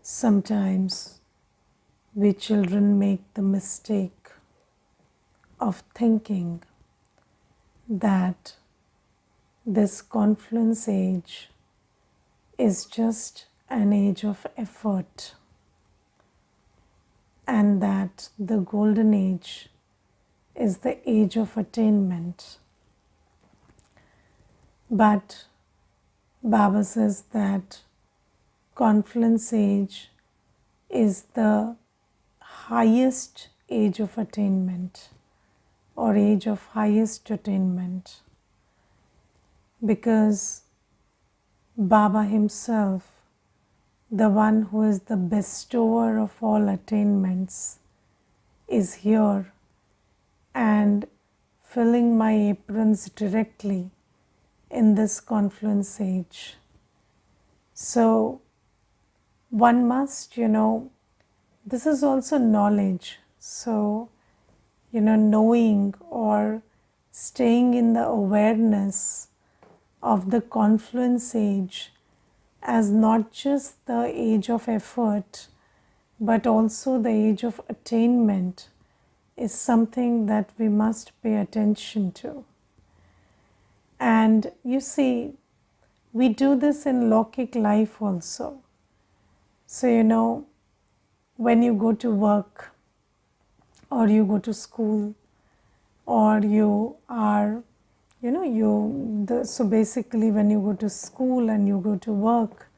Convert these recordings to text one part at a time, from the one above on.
Sometimes we children make the mistake of thinking that this confluence age is just an age of effort, and that the golden age is the age of attainment. But Baba says that confluence age is the highest age of attainment, or age of highest attainment, because Baba himself, the one who is the bestower of all attainments, is here and filling my aprons directly in this confluence age. So one must, this is also knowledge. So, knowing or staying in the awareness of the confluence age as not just the age of effort, but also the age of attainment is something that we must pay attention to. And you see, we do this in Lokik life also. So, when you go to work, or you go to school, or you are, so basically when you go to school and you go to work,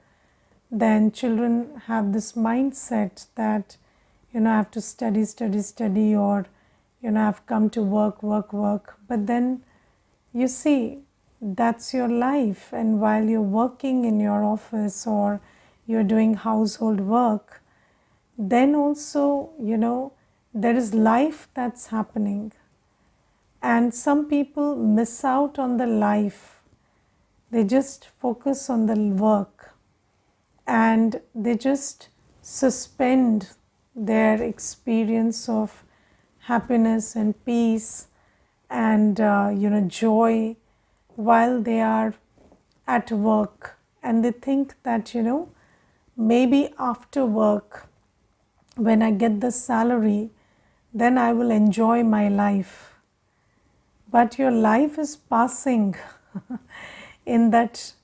then children have this mindset that, I have to study, or, I've come to work. But then you see, that's your life, and while you're working in your office or you're doing household work, then also, there is life that's happening. And some people miss out on the life. They just focus on the work, and they just suspend their experience of happiness and peace and joy while they are at work. And they think that maybe after work, when I get the salary, then I will enjoy my life. But your life is passing in that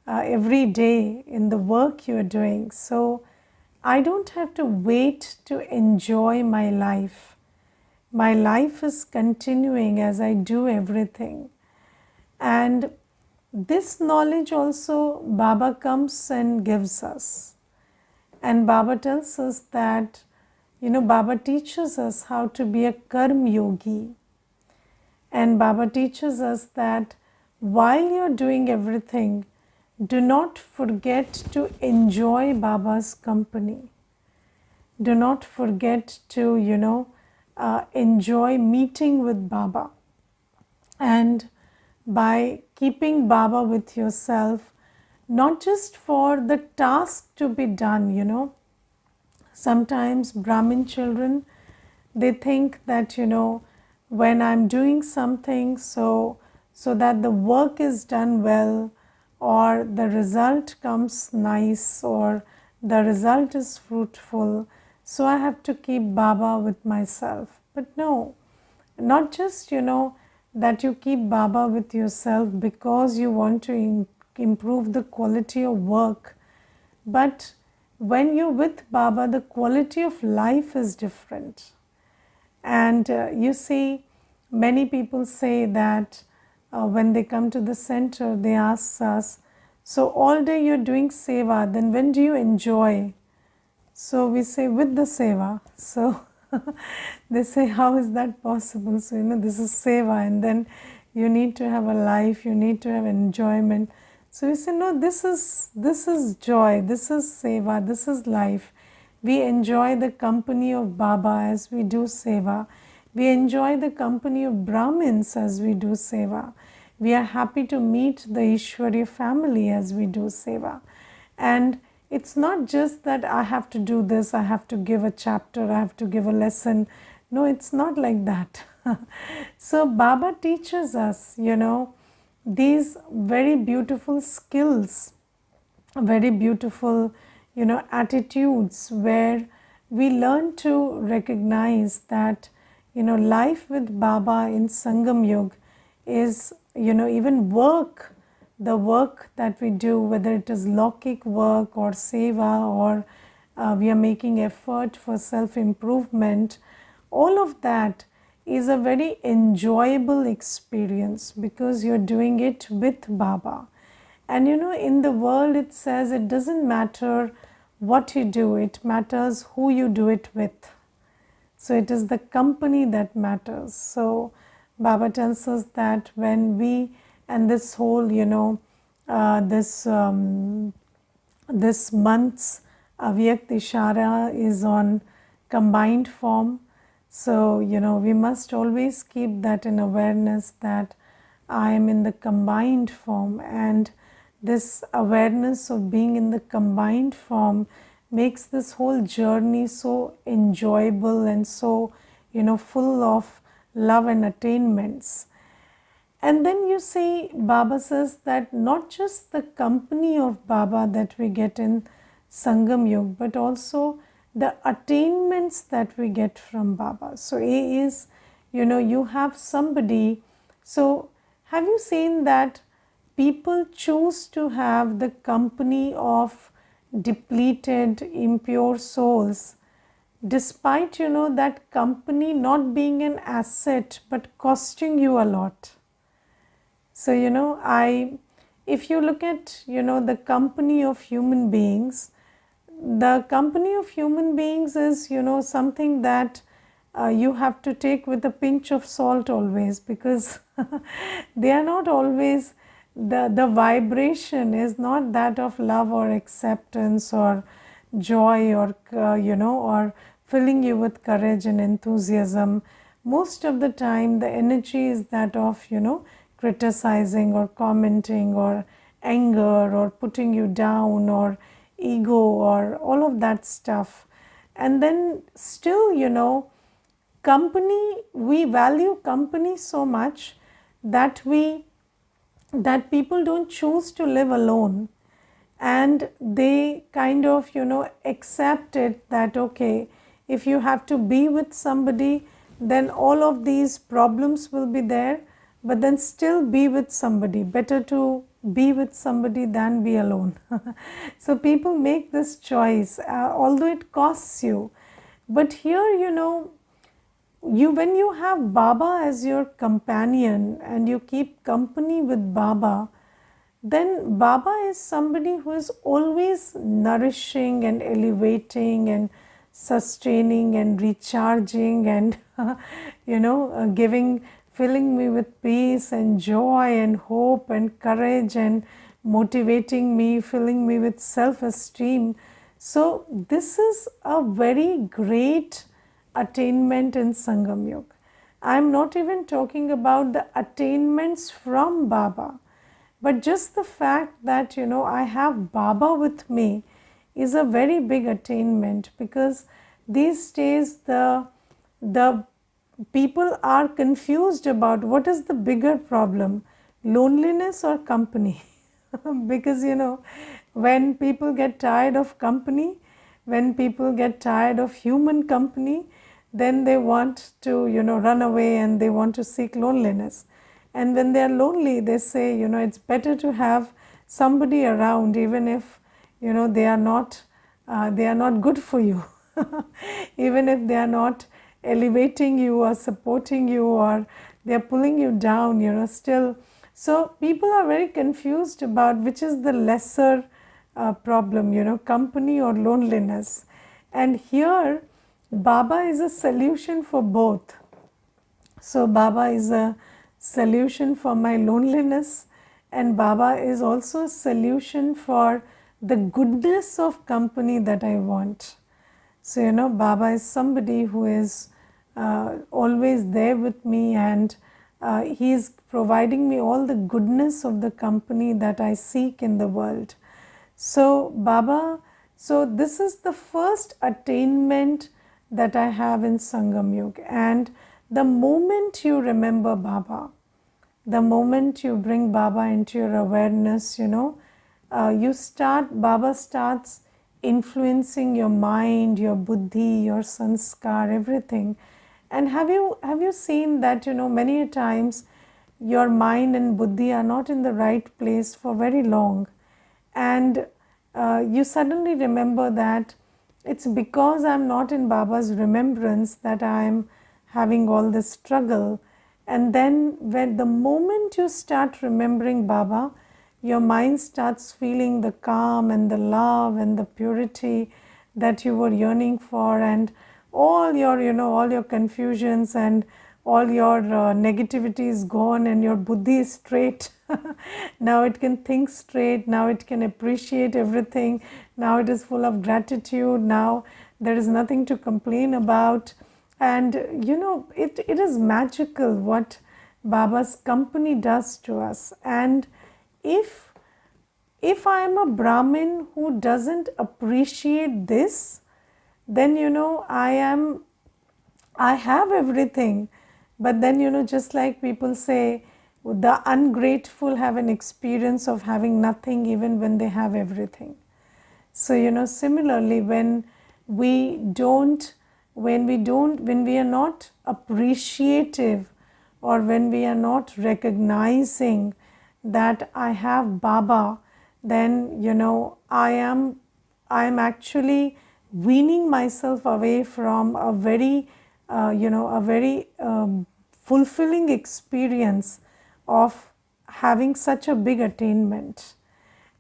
every day in the work you are doing. So I don't have to wait to enjoy my life. My life is continuing as I do everything. And this knowledge also Baba comes and gives us. And Baba tells us that, Baba teaches us how to be a karma yogi. And Baba teaches us that while you're doing everything, do not forget to enjoy Baba's company. Do not forget to, enjoy meeting with Baba. And by keeping Baba with yourself, not just for the task to be done, sometimes Brahmin children, they think that, when I'm doing something so that the work is done well, or the result comes nice, or the result is fruitful, so I have to keep Baba with myself. But no, not just, that you keep Baba with yourself because you want to improve the quality of work, but when you're with Baba, the quality of life is different. And you see, many people say that when they come to the center, they ask us, so all day you're doing seva, then when do you enjoy? So we say, with the seva. So they say, how is that possible? So, this is seva, and then you need to have a life, you need to have enjoyment. So we say, no, this is joy, this is seva, this is life. We enjoy the company of Baba as we do seva. We enjoy the company of Brahmins as we do seva. We are happy to meet the Ishwari family as we do seva. And it's not just that I have to do this, I have to give a chapter, I have to give a lesson. No, it's not like that. So Baba teaches us, these very beautiful skills very beautiful, attitudes where we learn to recognize that, life with Baba in Sangam Yug is, even work, the work that we do, whether it is Lokik work or Seva, or we are making effort for self-improvement, all of that is a very enjoyable experience because you're doing it with Baba. And in the world it says it doesn't matter what you do, it matters who you do it with. So it is the company that matters. So Baba tells us that when we, and this whole, this month's Avyak Ishara is on combined form. So, we must always keep that in awareness that I am in the combined form, and this awareness of being in the combined form makes this whole journey so enjoyable and so, full of love and attainments. And then you see, Baba says that not just the company of Baba that we get in Sangam Yug, but also the attainments that we get from Baba. So A is, you have somebody. So have you seen that people choose to have the company of depleted, impure souls, despite, that company not being an asset but costing you a lot? So, if you look at, the company of human beings, the company of human beings is, something that you have to take with a pinch of salt always, because they are not always, the vibration is not that of love or acceptance or joy or, or filling you with courage and enthusiasm. Most of the time, the energy is that of, criticizing or commenting or anger or putting you down or ego or all of that stuff. And then still, company, we value company so much that people don't choose to live alone, and they kind of, accept it that, okay, if you have to be with somebody, then all of these problems will be there, but then still be with somebody. Better to be with somebody than be alone. So people make this choice, although it costs you. But here, when you have Baba as your companion and you keep company with Baba, then Baba is somebody who is always nourishing and elevating and sustaining and recharging and filling me with peace and joy and hope and courage and motivating me, filling me with self-esteem. So this is a very great attainment in Sangam Yoga. I'm not even talking about the attainments from Baba, but just the fact that, I have Baba with me is a very big attainment, because these days the people are confused about what is the bigger problem, loneliness or company. Because, when people get tired of company, when people get tired of human company, then they want to, run away and they want to seek loneliness. And when they are lonely, they say, it's better to have somebody around, even if, they are not good for you. Even if they are not elevating you or supporting you, or they are pulling you down, still. So people are very confused about which is the lesser problem, company or loneliness. And here, Baba is a solution for both. So Baba is a solution for my loneliness, and Baba is also a solution for the goodness of company that I want. So, Baba is somebody who is always there with me, and he is providing me all the goodness of the company that I seek in the world. So, so this is the first attainment that I have in Sangam Yoga. And the moment you remember Baba, the moment you bring Baba into your awareness, Baba starts influencing your mind, your buddhi, your sanskar, everything. And have you seen that, many a times your mind and buddhi are not in the right place for very long, and you suddenly remember that it's because I'm not in Baba's remembrance that I'm having all this struggle. And then when the moment you start remembering Baba, your mind starts feeling the calm and the love and the purity that you were yearning for, and all your, all your confusions and all your negativity is gone, and your buddhi is straight. Now it can think straight, now it can appreciate everything, now it is full of gratitude, now there is nothing to complain about. And it is magical what Baba's company does to us. And if I am a Brahmin who doesn't appreciate this, then I have everything, but then just like people say, the ungrateful have an experience of having nothing even when they have everything. So similarly, when we are not appreciative, or when we are not recognizing that I have Baba, then I am actually weaning myself away from a very fulfilling experience of having such a big attainment.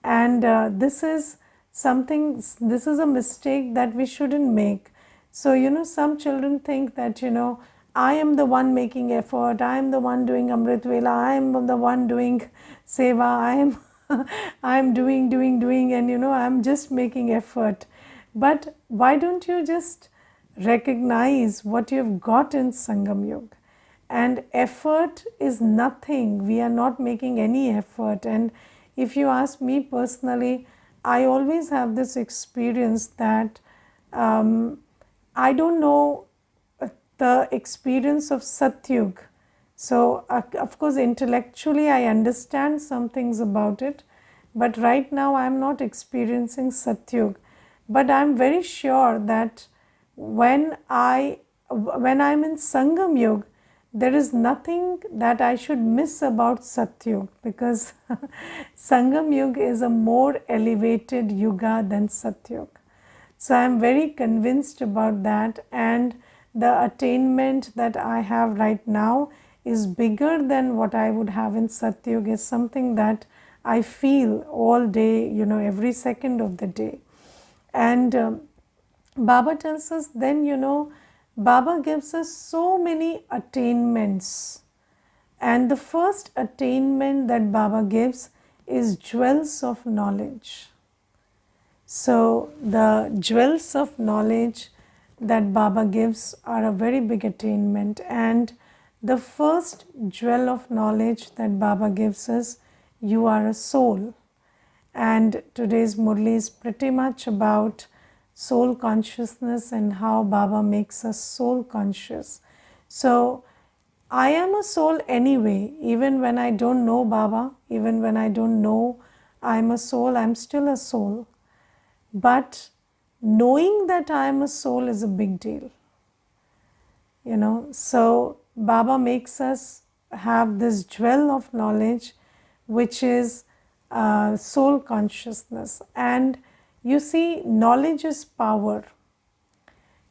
And this is a mistake that we shouldn't make. So some children think that I am the one making effort, I am the one doing Amrit Vela, I am the one doing Seva, I am doing, and I am just making effort. But why don't you just recognize what you've got in Sangam Yuga? And effort is nothing. We are not making any effort. And if you ask me personally, I always have this experience that I don't know the experience of Satyug. So, of course, intellectually I understand some things about it, but right now I am not experiencing Satyug. But I am very sure that when I'm in Sangam Yuga, there is nothing that I should miss about Satyug, because Sangam Yuga is a more elevated yuga than Satyug. So I am very convinced about that, and the attainment that I have right now is bigger than what I would have in Satyug, is something that I feel all day, every second of the day. And Baba tells us then, Baba gives us so many attainments. And the first attainment that Baba gives is jewels of knowledge. So the jewels of knowledge that Baba gives are a very big attainment. And the first jewel of knowledge that Baba gives us, you are a soul. And today's Murli is pretty much about soul consciousness and how Baba makes us soul conscious. So I am a soul anyway, even when I don't know Baba, even when I don't know I'm a soul, I'm still a soul. But knowing that I am a soul is a big deal. So Baba makes us have this jewel of knowledge, which is soul consciousness. And you see, knowledge is power,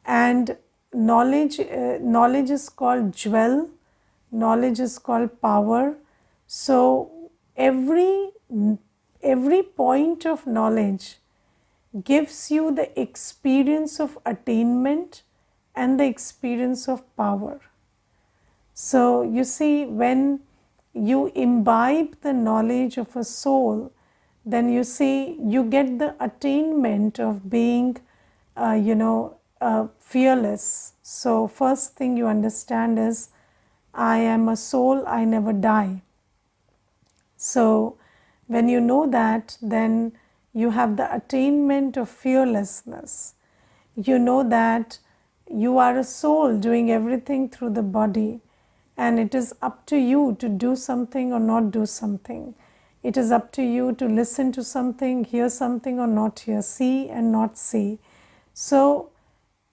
and knowledge is called jewel, knowledge is called power. So every point of knowledge gives you the experience of attainment and the experience of power. So you see, when you imbibe the knowledge of a soul, then you see you get the attainment of being fearless. So first thing you understand is, I am a soul, I never die. So when you know that, then you have the attainment of fearlessness. You know that you are a soul doing everything through the body, and it is up to you to do something or not do something. It is up to you to listen to something, hear something or not hear, see and not see. So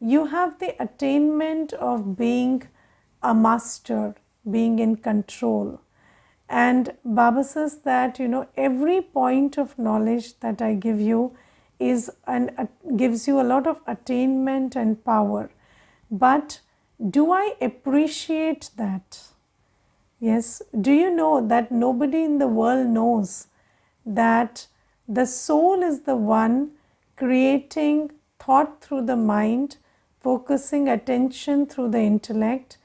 you have the attainment of being a master, being in control. And Baba says that, every point of knowledge that I give you gives you a lot of attainment and power. But do I appreciate that? Yes. Do you know that nobody in the world knows that the soul is the one creating thought through the mind, focusing attention through the intellect,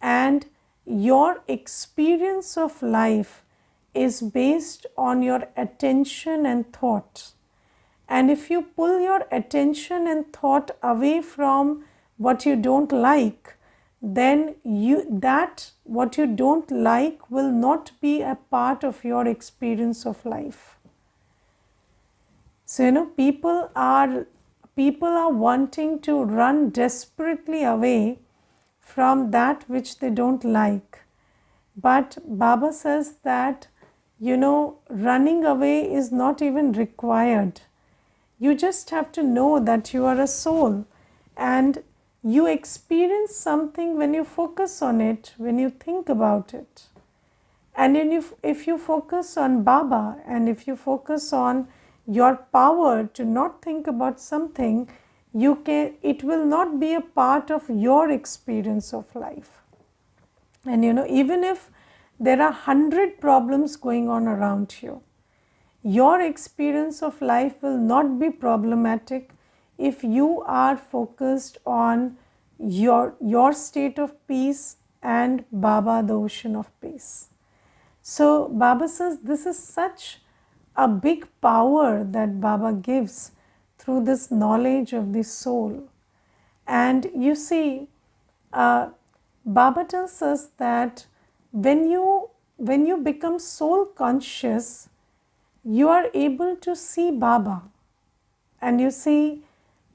and your experience of life is based on your attention and thought. And if you pull your attention and thought away from what you don't like, then what you don't like will not be a part of your experience of life. So people are wanting to run desperately away from that which they don't like. But Baba says that running away is not even required. You just have to know that you are a soul, and you experience something when you focus on it, when you think about it. And if you focus on Baba, and if you focus on your power to not think about something, it will not be a part of your experience of life. And even if there are 100 problems going on around you, your experience of life will not be problematic if you are focused on your state of peace and Baba, the ocean of peace. So Baba says this is such a big power that Baba gives through this knowledge of the soul. And you see, Baba tells us that when you become soul conscious, you are able to see Baba. And you see,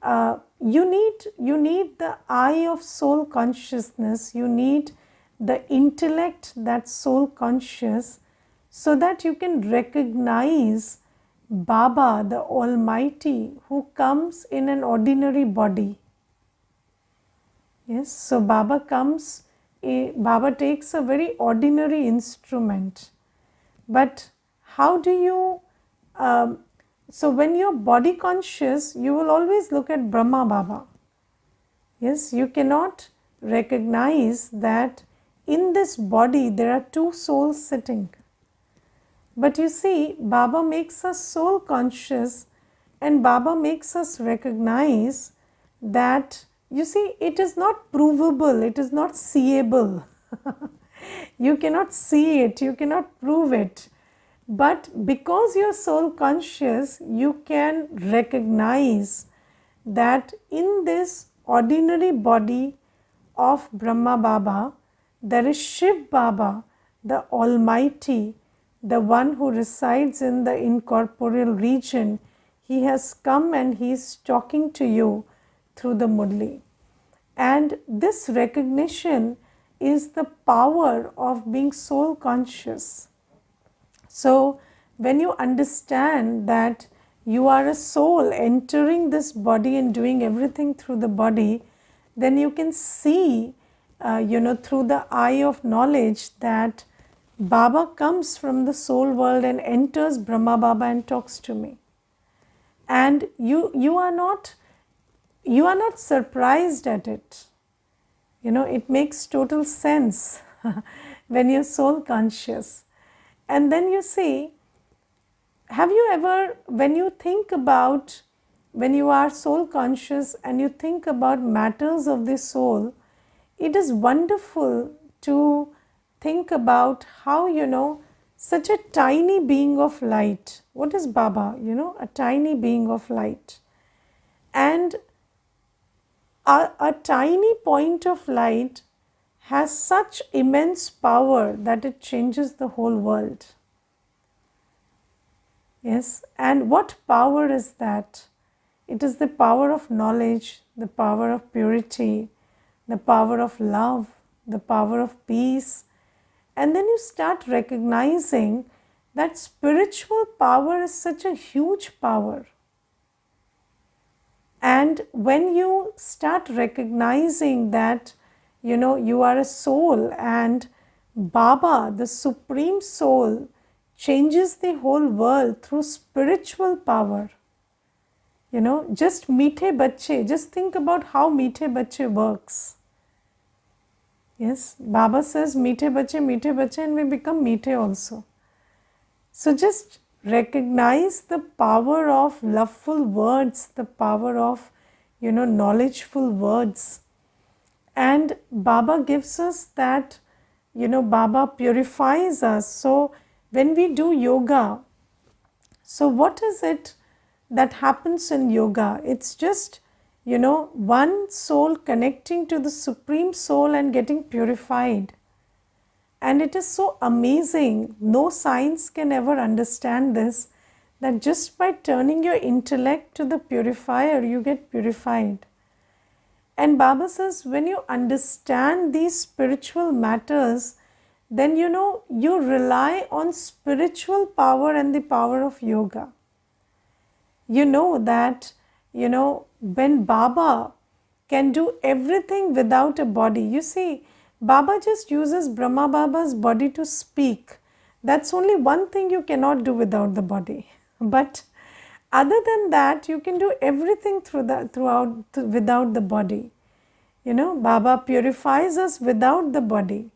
you need the eye of soul consciousness, you need the intellect that's soul conscious, so that you can recognize Baba, the Almighty, who comes in an ordinary body. Yes, so Baba takes a very ordinary instrument. But how do you, so when you're body conscious, you will always look at Brahma Baba. Yes, you cannot recognize that in this body there are two souls sitting. But you see, Baba makes us soul conscious, and Baba makes us recognize that, you see, it is not provable, it is not seeable. You cannot see it, you cannot prove it. But because you're soul conscious, you can recognize that in this ordinary body of Brahma Baba, there is Shiv Baba, the Almighty, the one who resides in the incorporeal region. He has come and he is talking to you through the Murli. And this recognition is the power of being soul conscious. So when you understand that you are a soul entering this body and doing everything through the body, then you can see, through the eye of knowledge, that Baba comes from the soul world and enters Brahma Baba and talks to me. And you are not surprised at it. It makes total sense when you're soul conscious. And then you see, have you ever, when you are soul conscious and you think about matters of the soul, it is wonderful to think about how, such a tiny being of light. What is Baba? A tiny being of light. And a tiny point of light has such immense power that it changes the whole world. Yes, and what power is that? It is the power of knowledge, the power of purity, the power of love, the power of peace. And then you start recognizing that spiritual power is such a huge power. And when you start recognizing that, you are a soul, and Baba, the Supreme Soul, changes the whole world through spiritual power. Just meethe bacche, just think about how meethe bacche works. Yes, Baba says meethe bacche, and we become meethe also. So just recognize the power of loveful words, the power of, knowledgeful words. And Baba gives us that, Baba purifies us. So when we do yoga, so what is it that happens in yoga? It's just, one soul connecting to the Supreme Soul and getting purified. And it is so amazing, no science can ever understand this, that just by turning your intellect to the purifier, you get purified. And Baba says, when you understand these spiritual matters, then you rely on spiritual power and the power of yoga. You know that, when Baba can do everything without a body, you see, Baba just uses Brahma Baba's body to speak. That's only one thing you cannot do without the body. But other than that, you can do everything without the body. Baba purifies us without the body.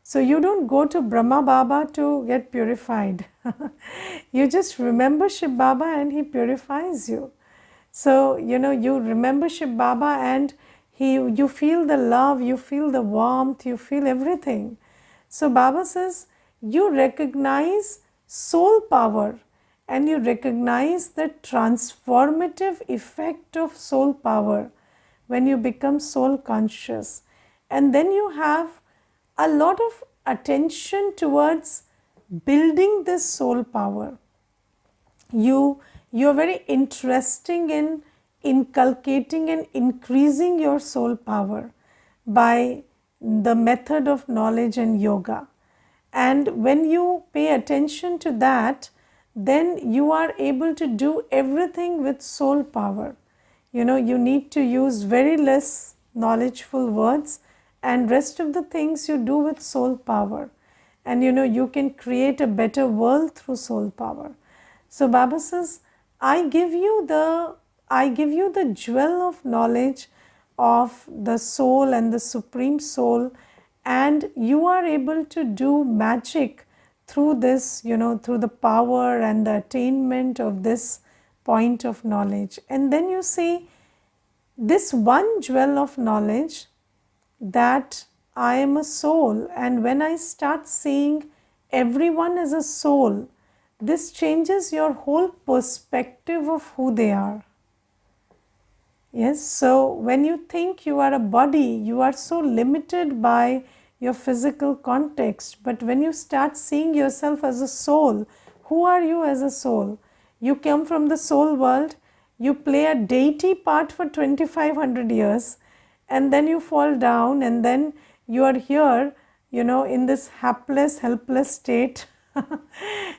So you don't go to Brahma Baba to get purified. You just remember Shiv Baba and he purifies you. So, you remember Shiv Baba and you feel the love, you feel the warmth, you feel everything. So Baba says, you recognize soul power and you recognize the transformative effect of soul power when you become soul conscious. And then you have a lot of attention towards building this soul power. You are very interesting in inculcating and increasing your soul power by the method of knowledge and yoga. And when you pay attention to that, then you are able to do everything with soul power. You need to use very less knowledgeful words, and rest of the things you do with soul power. And you can create a better world through soul power. So Baba says, I give you the jewel of knowledge of the soul and the Supreme Soul, and you are able to do magic through this, through the power and the attainment of this point of knowledge. And then you see this one jewel of knowledge, that I am a soul, and when I start seeing everyone as a soul, this changes your whole perspective of who they are. Yes, so when you think you are a body, you are so limited by your physical context. But when you start seeing yourself as a soul, who are you as a soul? You come from the soul world, you play a deity part for 2500 years, and then you fall down, and then you are here, in this hapless, helpless state.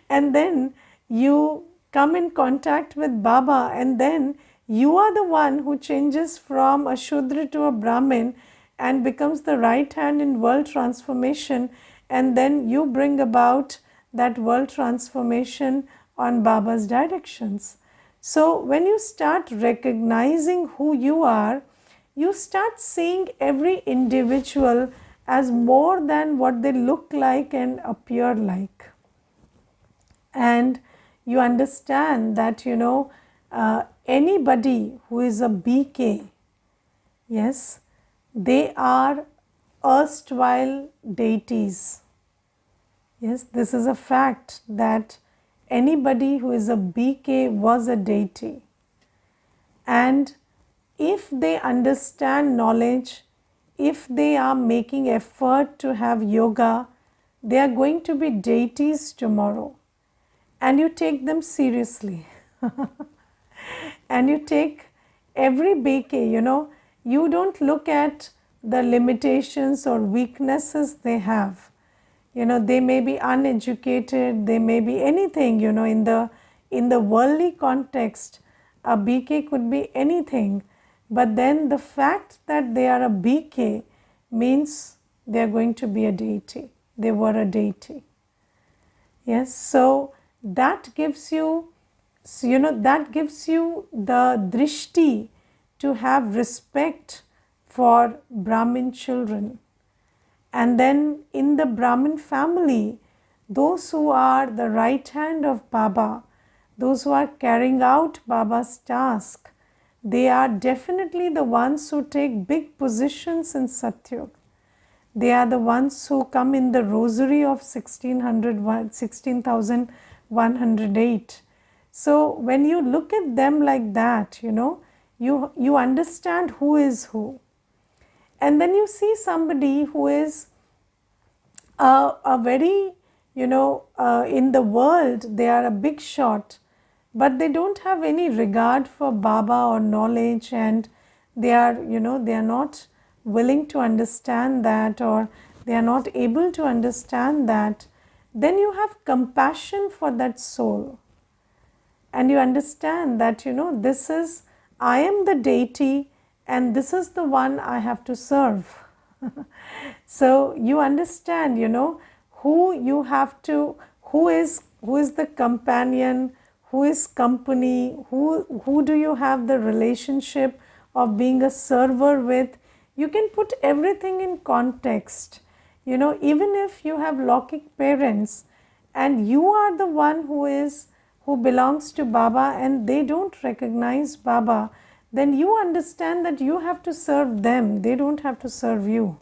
And then you come in contact with Baba, and then you are the one who changes from a Shudra to a Brahmin and becomes the right hand in world transformation, and then you bring about that world transformation on Baba's directions. So when you start recognizing who you are, you start seeing every individual as more than what they look like and appear like. And you understand that, anybody who is a BK, yes, they are erstwhile deities. Yes, this is a fact, that anybody who is a BK was a deity. And if they understand knowledge, if they are making effort to have yoga, they are going to be deities tomorrow. And you take them seriously. And you take every BK, you don't look at the limitations or weaknesses they have. They may be uneducated, they may be anything, in the worldly context, a BK could be anything. But then the fact that they are a BK means they are going to be a deity. They were a deity. Yes, so that gives you, that gives you the drishti to have respect for Brahmin children. And then in the Brahmin family, those who are the right hand of Baba, those who are carrying out Baba's task, they are definitely the ones who take big positions in Satyug. They are the ones who come in the rosary of 16,108. So when you look at them like that, you understand who is who. And then you see somebody who is a very, in the world, they are a big shot, but they don't have any regard for Baba or knowledge, and they are, they are not willing to understand that, or they are not able to understand that. Then you have compassion for that soul, and you understand that, this is, I am the deity, and this is the one I have to serve. So you understand, who you have to, who is the companion, who is company, who do you have the relationship of being a server with. You can put everything in context. Even if you have Lokik parents and you are the one who belongs to Baba and they don't recognize Baba, then you understand that you have to serve them, they don't have to serve you.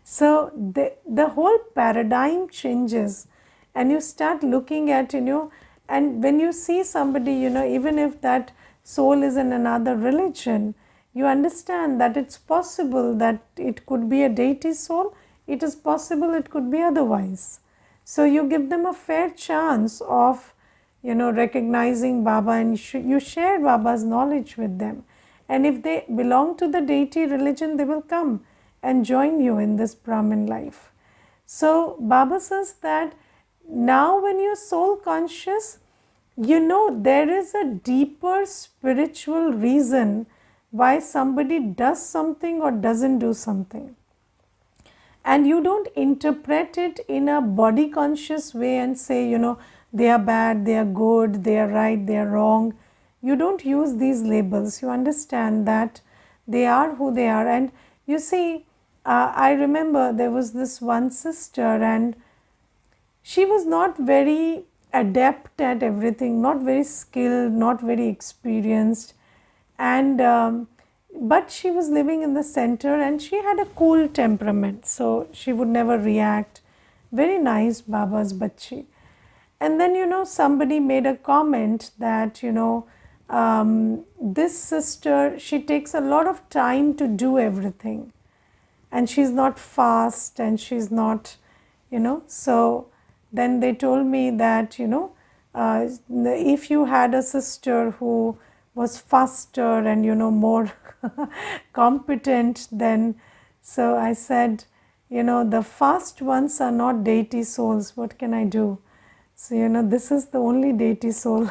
So the whole paradigm changes, and you start looking at, and when you see somebody, even if that soul is in another religion, you understand that it's possible that it could be a deity soul, it is possible it could be otherwise. So you give them a fair chance of, recognizing Baba, and you share Baba's knowledge with them. And if they belong to the deity religion, they will come and join you in this Brahmin life. So Baba says that now when you're soul conscious, there is a deeper spiritual reason why somebody does something or doesn't do something. And you don't interpret it in a body conscious way and say, they are bad, they are good, they are right, they are wrong. You don't use these labels. You understand that they are who they are. And you see, I remember there was this one sister, and she was not very adept at everything, not very skilled, not very experienced, and but she was living in the center and she had a cool temperament, so she would never react. Very nice Baba's bachi. And then somebody made a comment that this sister, she takes a lot of time to do everything, and she's not fast, and she's not, so then they told me that if you had a sister who was faster and more competent, then, so I said, the fast ones are not deity souls, what can I do? So this is the only deity soul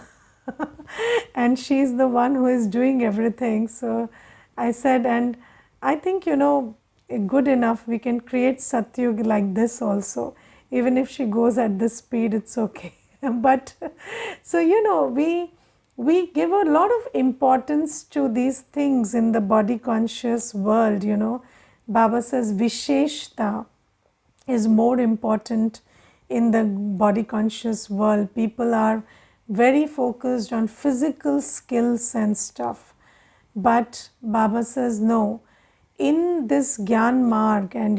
and she's the one who is doing everything. So I said, and I think good enough, we can create Satyug like this also. Even if she goes at this speed, it's okay. But so we give a lot of importance to these things in the body conscious world. Baba says Visheshta is more important in the body conscious world. People are very focused on physical skills and stuff, but Baba says no. In this Gyan Marg and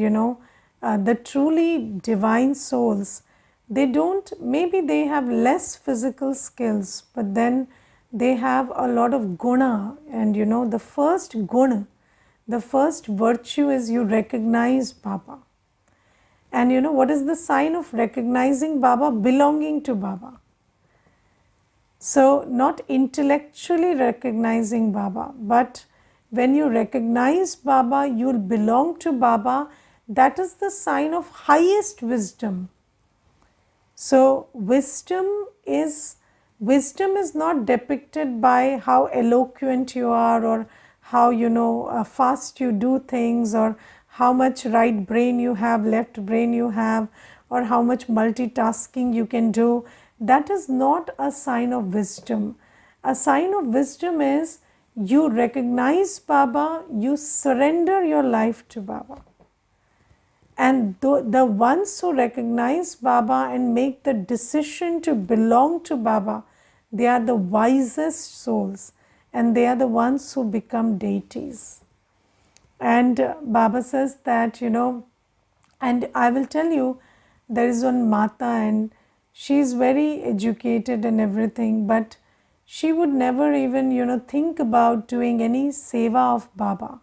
the truly divine souls, they don't, maybe they have less physical skills, but then they have a lot of guna. And the first guna, the first virtue is you recognize Baba. And what is the sign of recognizing Baba? Belonging to Baba. So not intellectually recognizing Baba, but when you recognize Baba, you'll belong to Baba. that is the sign of highest wisdom. So wisdom is not depicted by how eloquent you are, or how fast you do things, or how much right brain you have, left brain you have, or how much multitasking you can do. That is not a sign of wisdom. A sign of wisdom is you recognize Baba, you surrender your life to Baba. And the ones who recognize Baba and make the decision to belong to Baba, they are the wisest souls, and they are the ones who become deities. And Baba says that, and I will tell you, there is one Mata, and she is very educated and everything, but she would never even, think about doing any seva of Baba.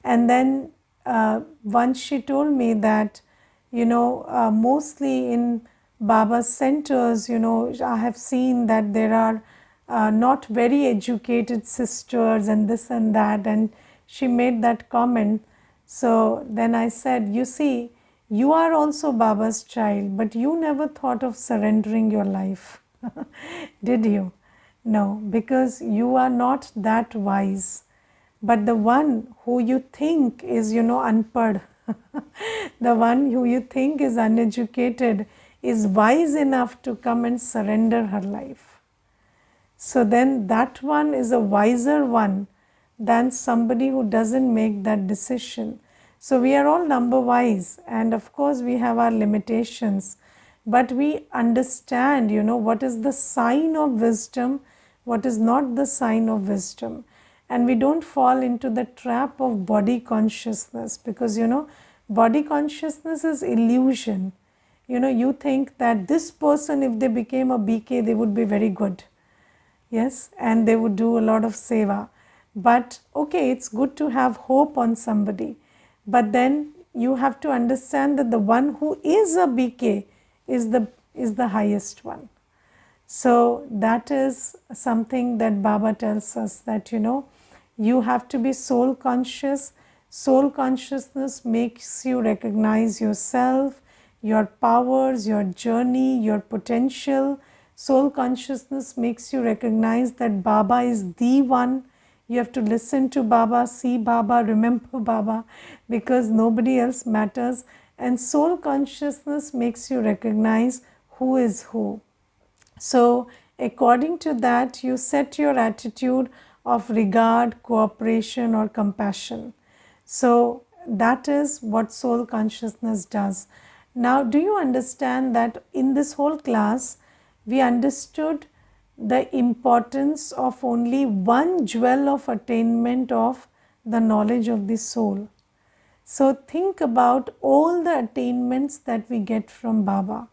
And then once she told me that, mostly in Baba's centers, I have seen that there are not very educated sisters and this and that. And she made that comment. So then I said, you see, you are also Baba's child, but you never thought of surrendering your life. Did you? No, because you are not that wise. But the one who you think is, unpad, the one who you think is uneducated, is wise enough to come and surrender her life. So then that one is a wiser one than somebody who doesn't make that decision. So we are all number wise, and of course we have our limitations, but we understand, what is the sign of wisdom, what is not the sign of wisdom. And we don't fall into the trap of body consciousness, because body consciousness is illusion. You think that this person, if they became a BK, they would be very good. Yes, and they would do a lot of seva. But okay, it's good to have hope on somebody. But then you have to understand that the one who is a BK is the highest one. So that is something that Baba tells us, that you have to be soul conscious. Soul consciousness makes you recognize yourself, your powers, your journey, your potential. Soul consciousness makes you recognize that Baba is the one. You have to listen to Baba, see Baba, remember Baba, because nobody else matters. And soul consciousness makes you recognize who is who. So according to that, you set your attitude of regard, cooperation, or compassion. So that is what soul consciousness does. Now, do you understand that in this whole class, we understood the importance of only one jewel of attainment of the knowledge of the soul? So think about all the attainments that we get from Baba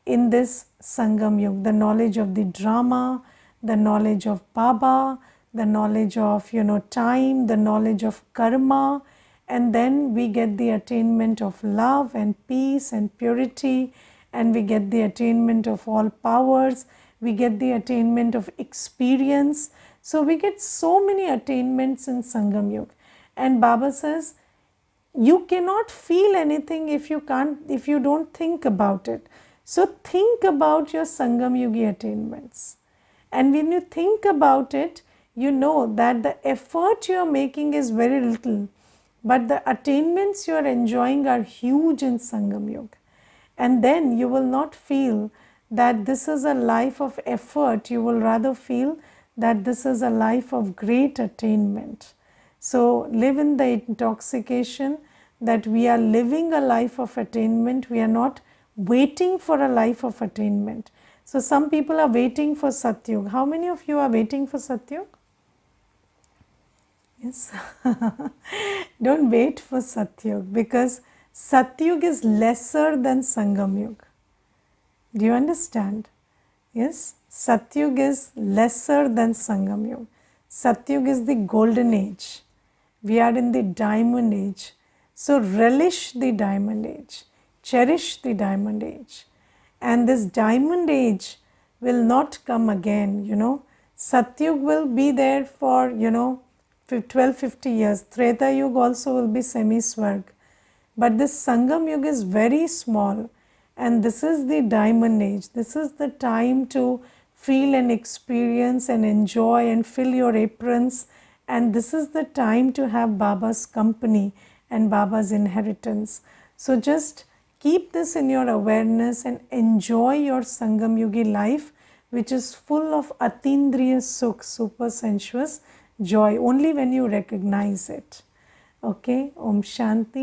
in this Sangam Yuga, the knowledge of the drama, the knowledge of Baba, the knowledge of time, the knowledge of karma, and then we get the attainment of love and peace and purity, and we get the attainment of all powers, we get the attainment of experience. So we get so many attainments in Sangam Yuga. And Baba says, you cannot feel anything if you don't think about it. So think about your Sangam Yugi attainments. And when you think about it, you know that the effort you are making is very little, but the attainments you are enjoying are huge in Sangam Yuga. And then you will not feel that this is a life of effort, you will rather feel that this is a life of great attainment. So live in the intoxication that we are living a life of attainment, we are not waiting for a life of attainment. So some people are waiting for Satyug. How many of you are waiting for Satyug? Yes. Don't wait for Satyug, because Satyug is lesser than Sangam Yuga. Do you understand? Yes, Satyug is lesser than Sangam Yuga. Satyug is the golden age. We are in the diamond age. So relish the diamond age. Cherish the diamond age. And this diamond age will not come again, Satyug will be there for, 12-50 years. Treta Yuga also will be semi-swarg. But this Sangam Yuga is very small, and this is the diamond age. This is the time to feel and experience and enjoy and fill your aprons, and this is the time to have Baba's company and Baba's inheritance. So just keep this in your awareness and enjoy your Sangam Yugi life, which is full of Atindriya Sukh, super sensuous joy, only when you recognize it. Okay, Om Shanti.